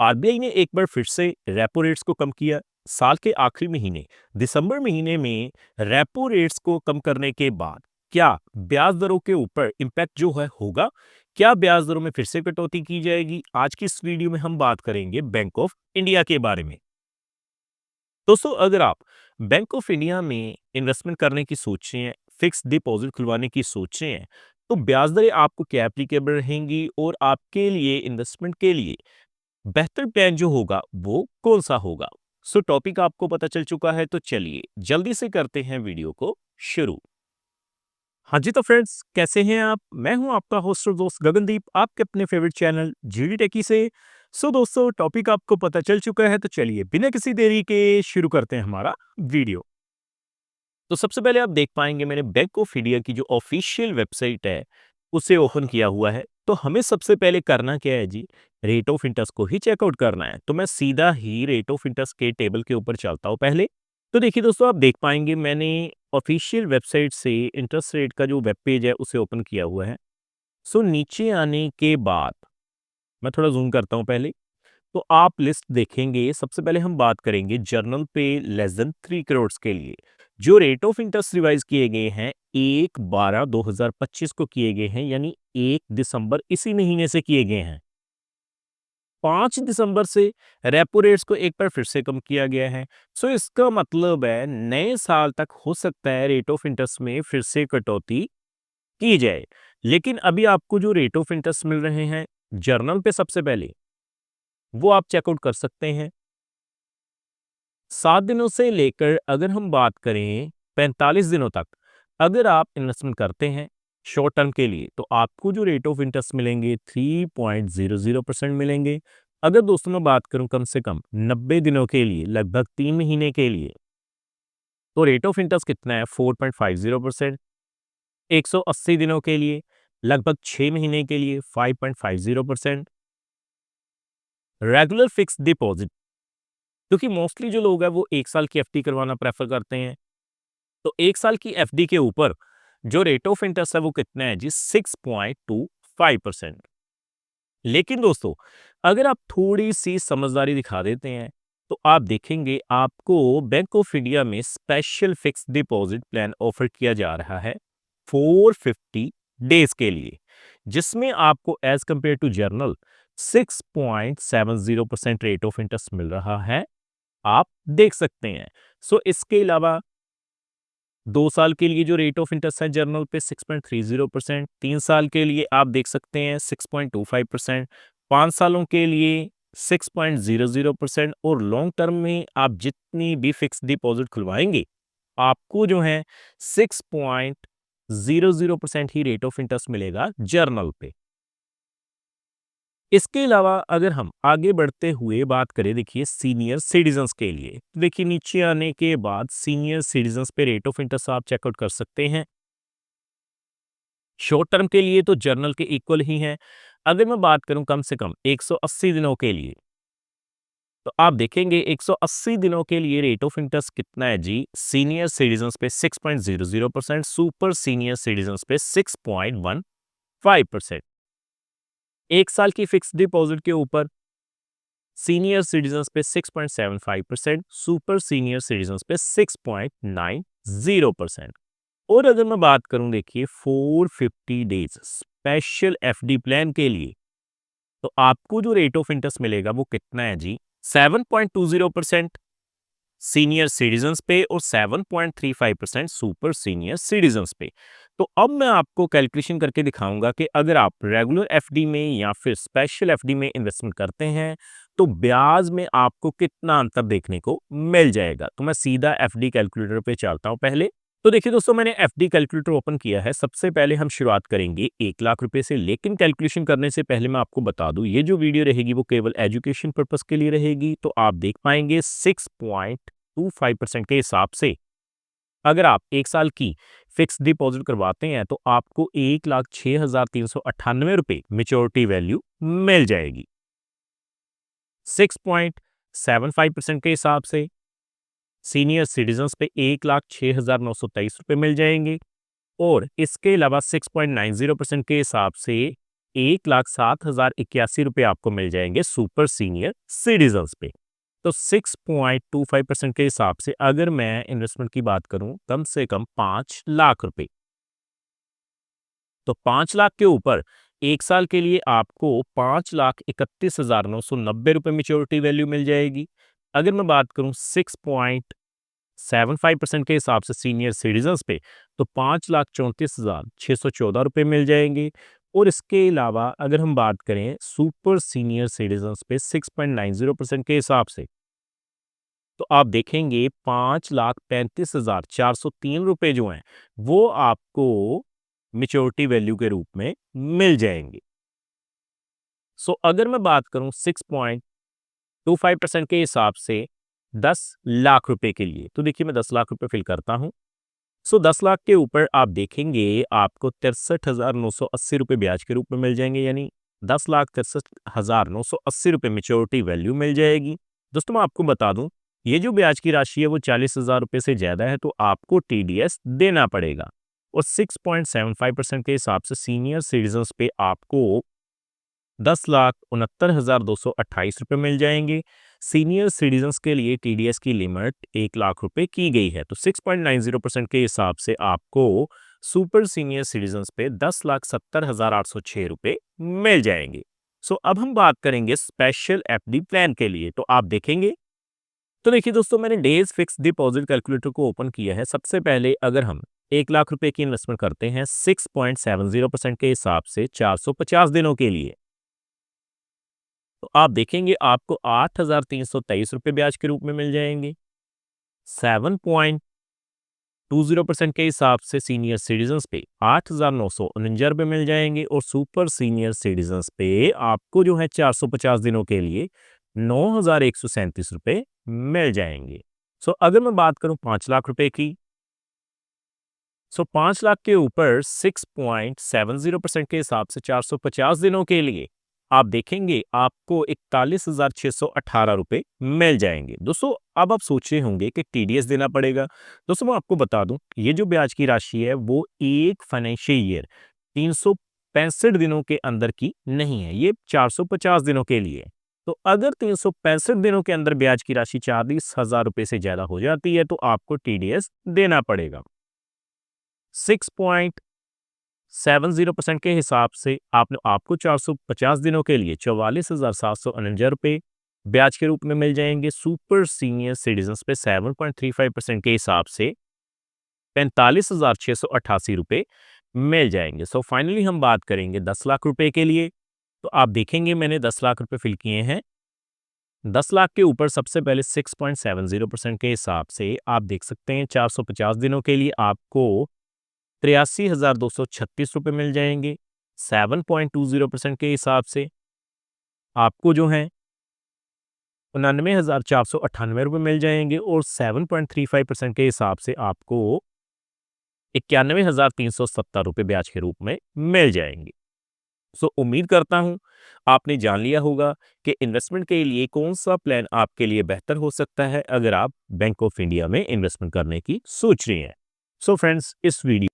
RBI ने एक बार फिर से रेपो रेट्स को कम किया। साल के आखिरी महीने दिसंबर महीने में रेपो रेट्स को कम करने के बाद क्या ब्याज दरों के ऊपर इम्पैक्ट जो है होगा? क्या ब्याज दरों में फिर से कटौती की जाएगी? आज की इस वीडियो में हम बात करेंगे बैंक ऑफ इंडिया के बारे में। दोस्तों, अगर आप बैंक ऑफ इंडिया में इन्वेस्टमेंट करने की सोच रहे हैं, फिक्स डिपॉजिट खुलवाने की सोच रहे हैं, तो ब्याज दरें आपको क्या एप्लीकेबल रहेंगी और आपके लिए इन्वेस्टमेंट के लिए बेहतर प्लान जो होगा वो कौन सा होगा? सो टॉपिक आपको पता चल चुका है, तो चलिए जल्दी से करते हैं वीडियो को शुरू। हाँ जी, तो फ्रेंड्स कैसे हैं आप? मैं हूं आपका होस्ट और दोस्त गगनदीप, आपके अपने फेवरेट चैनल जीडी टेकी से। सो दोस्तों, टॉपिक आपको पता चल चुका है, तो चलिए बिना किसी देरी के शुरू करते हैं हमारा वीडियो। तो सबसे पहले आप देख पाएंगे मैंने बैंक ऑफ इंडिया की जो ऑफिशियल वेबसाइट है उसे ओपन किया हुआ है। तो हमें सबसे पहले करना क्या है जी? रेट ऑफ इंटरेस्ट को ही चेकआउट करना है। तो मैं सीधा ही रेट ऑफ इंटरेस्ट के टेबल के ऊपर चलता हूँ पहले। तो देखिए दोस्तों, आप देख पाएंगे मैंने ऑफिशियल वेबसाइट से इंटरेस्ट रेट का जो वेब पेज है उसे ओपन किया हुआ है। सो नीचे आने के बाद मैं थोड़ा जूम करता हूँ पहले। तो आप लिस्ट देखेंगे, सबसे पहले हम बात करेंगे जर्नल पे लेस देन 3 करोड़ के लिए जो रेट ऑफ इंटरेस्ट रिवाइज किए गए हैं 1/12/2025 को किए गए हैं, यानी 1 दिसंबर इसी महीने से किए गए हैं। 5 दिसंबर से रेपो रेट्स को एक बार फिर से कम किया गया है। सो इसका मतलब है नए साल तक हो सकता है रेट ऑफ इंटरेस्ट में फिर से कटौती की जाए। लेकिन अभी आपको जो रेट ऑफ इंटरेस्ट मिल रहे हैं जर्नल पे, सबसे पहले वो आप चेकआउट कर सकते हैं। 7 दिनों से लेकर अगर हम बात करें 45 दिनों तक, अगर आप इन्वेस्टमेंट करते हैं शॉर्ट टर्म के लिए, तो आपको जो रेट ऑफ इंटरेस्ट मिलेंगे 3.00% मिलेंगे। अगर दोस्तों मैं बात करूं कम से कम 90 दिनों के लिए, लगभग 3 महीने के लिए, तो रेट ऑफ इंटरेस्ट कितना है? 4.50%। 180 दिनों के लिए, लगभग 6 महीने के लिए 5.50%। रेगुलर फिक्स डिपॉजिट, क्योंकि मोस्टली जो लोग हैं वो 1 साल की एफडी करवाना प्रेफर करते हैं, तो 1 साल की एफडी के ऊपर जो रेट ऑफ इंटरेस्ट है वो कितना है जी? 6.25%। लेकिन दोस्तों, अगर आप थोड़ी सी समझदारी दिखा देते हैं तो आप देखेंगे आपको बैंक ऑफ इंडिया में special fix deposit plan offer किया जा रहा है 450 डेज के लिए, जिसमें आपको as compare to general 6.70% rate of interest मिल रहा है। आप देख सकते हैं। सो इसके अलावा 2 साल के लिए जो रेट ऑफ इंटरेस्ट है जर्नल पे 6.30%, 3 साल के लिए आप देख सकते हैं 6.25%, 5 सालों के लिए 6.00% और लॉन्ग टर्म में आप जितनी भी फिक्स डिपॉजिट खुलवाएंगे आपको जो है 6.00% ही रेट ऑफ इंटरेस्ट मिलेगा जर्नल पे। इसके अलावा अगर हम आगे बढ़ते हुए बात करें, देखिए सीनियर सिटीजन्स के लिए, तो देखिए नीचे आने के बाद सीनियर सिटीजन्स पे रेट ऑफ इंटरेस्ट आप चेकआउट कर सकते हैं। शॉर्ट टर्म के लिए तो जर्नल के इक्वल ही हैं। अगर मैं बात करूं कम से कम 180 दिनों के लिए, तो आप देखेंगे 180 दिनों के लिए रेट ऑफ इंटरेस्ट कितना है जी? सीनियर सिटीजन्स पे 6.00%, सुपर सीनियर सिटीजन्स पे 6.15%। 1 साल की फिक्स डिपॉजिट के ऊपर सीनियर सिटीजन्स पे 6.75%, सुपर सीनियर सिटीजन्स पे 6.90%। और अगर मैं बात करूं देखिए 450 डेज स्पेशल एफडी प्लान के लिए, तो आपको जो रेट ऑफ इंटरेस्ट मिलेगा वो कितना है जी? 7.20% सीनियर सिटीजन्स पे और 7.35% सुपर सीनियर सिटीजन्स पे। तो अब मैं आपको कैलकुलेशन करके दिखाऊंगा कि अगर आप रेगुलर एफडी में या फिर स्पेशल एफडी में इन्वेस्टमेंट करते हैं तो ब्याज में आपको कितना अंतर देखने को मिल जाएगा। तो मैं सीधा एफडी कैलकुलेटर पे चलता हूं पहले। तो देखिए दोस्तों, मैंने एफडी कैलकुलेटर ओपन किया है। सबसे पहले हम शुरुआत करेंगे 1 लाख रुपए से, लेकिन कैलकुलेशन करने से पहले मैं आपको बता दूं ये जो वीडियो रहेगी वो केवल एजुकेशन पर्पस के लिए रहेगी। तो आप देख पाएंगे 6.25% के हिसाब से अगर आप 1 साल की फिक्स डिपॉजिट करवाते हैं तो आपको 1,06,398 रुपए मेच्योरिटी वैल्यू मिल जाएगी। 6.75% के हिसाब से सीनियर सिटीजन्स पे 1,06,923 रुपए मिल जाएंगे और इसके अलावा 6.90% के हिसाब से ₹1,07,081 आपको मिल जाएंगे सुपर सीनियर सिटीजन्स पे। तो 6.25% के हिसाब से अगर मैं इन्वेस्टमेंट की बात करूं कम से कम 5 लाख रुपए, तो 5 लाख के ऊपर 1 साल के लिए आपको 5,31,990 रुपए मेच्योरिटी वैल्यू मिल जाएगी। अगर मैं बात करूं 6.75% के हिसाब से सीनियर सिटीजन्स पे, तो 5,34,614 रुपए मिल जाएंगे। और इसके अलावा अगर हम बात करें सुपर सीनियर सिटीजन्स पे 6.90% के हिसाब से, तो आप देखेंगे 5,35,403 रुपए जो हैं वो आपको मेच्योरिटी वैल्यू के रूप में मिल जाएंगे। सो अगर मैं बात करूं 6.25% के हिसाब से 10 लाख रुपए के लिए, तो देखिए मैं 10 लाख रुपए फिल करता हूं। सो 10 लाख के ऊपर आप देखेंगे आपको 63,980 रुपए ब्याज के रूप में मिल जाएंगे, यानी 10,63,980 रुपए मेच्योरिटी वैल्यू मिल जाएगी। दोस्तों मैं आपको बता दूं, ये जो ब्याज की राशि है वो 40,000 रुपए से ज्यादा है तो आपको टीडीएस देना पड़ेगा। और 6.75% के हिसाब से सीनियर सिटीजन्स पे आपको 10,69,228 रुपए मिल जाएंगे। सीनियर सिटीजन्स के लिए टीडीएस की लिमिट 1 लाख रुपए की गई है, तो 6.90% के हिसाब से आपको सुपर सीनियर सिटीजन्स पे 10,70,806 रुपए मिल जाएंगे। सो अब हम बात करेंगे स्पेशल एफडी प्लान के लिए, तो आप देखेंगे, तो देखिए दोस्तों मैंने डेज फिक्स डिपॉजिट कैलकुलेटर को ओपन किया है। सबसे पहले अगर हम 1 लाख रुपए की इन्वेस्टमेंट करते हैं 6.70% के हिसाब से 450 दिनों के लिए, तो आप देखेंगे आपको 8,323 रुपए ब्याज के रूप में मिल जाएंगे। 7.20% के हिसाब से सीनियर सिटीजन्स पे 8,949 रुपए मिल जाएंगे और सुपर सीनियर सिटीजन्स पे आपको जो है 450 दिनों के लिए 9,137 रुपए मिल जाएंगे। सो अगर मैं बात करूं 5 लाख रुपए की, सो 5 लाख के ऊपर 6.70% के हिसाब से 450 दिनों के लिए आप देखेंगे आपको 41,618 रुपए मिल जाएंगे। दोस्तों अब आप सोच रहे होंगे कि टीडीएस देना पड़ेगा। दोस्तों मैं आपको बता दूं, ये जो ब्याज की राशि है वो एक फाइनेंशियल ईयर 365 दिनों के अंदर की नहीं है, ये 450 दिनों के लिए। तो अगर 365 दिनों के अंदर ब्याज की राशि 40,000 रुपए से ज्यादा हो जाती है तो आपको टीडीएस देना पड़ेगा। 6.70% के हिसाब से आपको 450 दिनों के लिए 44,749 रुपए ब्याज के रूप में मिल जाएंगे। सुपर सीनियर सिटीजन्स पे 7.35% के हिसाब से 45,688 रुपए मिल जाएंगे। सो फाइनली हम बात करेंगे 10 लाख रुपए के लिए, तो आप देखेंगे मैंने 10 लाख रुपए फिल किए हैं। 10 लाख के ऊपर सबसे पहले 6.70% के हिसाब से आप देख सकते हैं 450 दिनों के लिए आपको 83,236 रुपए मिल जाएंगे। 7.20% के हिसाब से आपको जो है 99,498 रुपए मिल जाएंगे और 7.35% के हिसाब से आपको 91,370 रुपए ब्याज के रूप में मिल जाएंगे। सो उम्मीद करता हूं आपने जान लिया होगा कि इन्वेस्टमेंट के लिए कौन सा प्लान आपके लिए बेहतर हो सकता है अगर आप बैंक ऑफ इंडिया में इन्वेस्टमेंट करने की सोच रहे हैं। सो फ्रेंड्स, इस वीडियो